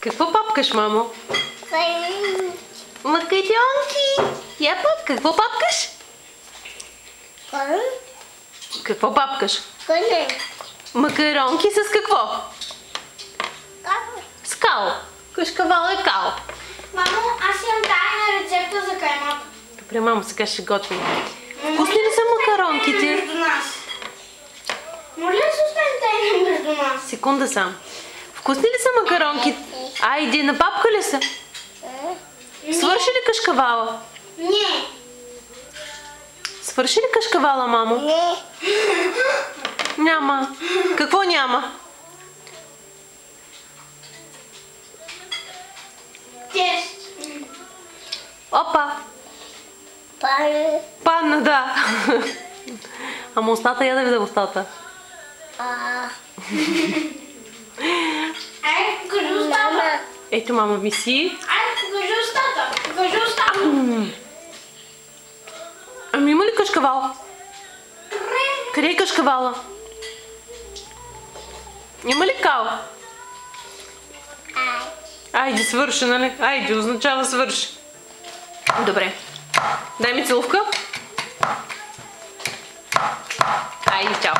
Какво папкаш, мамо? Макаронки! Я пап, какво папкаш? Какво папкаш? Макаронки с какво? С кал. Кашкавал е кал. Мамо, аз имам тайна рецепта за каймак. Добре, мамо, сега ще готвим. Вкусни ли са макаронките? Между нас. Може ли да се остане тайна между нас? Секунда сам. Вкусни ли са макаронките? Айде, на папка ли са? Свърши ли кашкавала? Не. Свърши ли кашкавала, мамо? Не. Няма. Какво няма? Тест. Опа! Падна, да. Ама устата, я да видя устата. Ай, покажи устата. Ето, мама, виси. Ай, покажи устата. Покажи устата. Ами има ли кашкавал? Къде е кашкавала? Има ли кал? Айде, свърши, нали? Айде, означава свърши. Добре. Дай ми целувка. Айде, чао.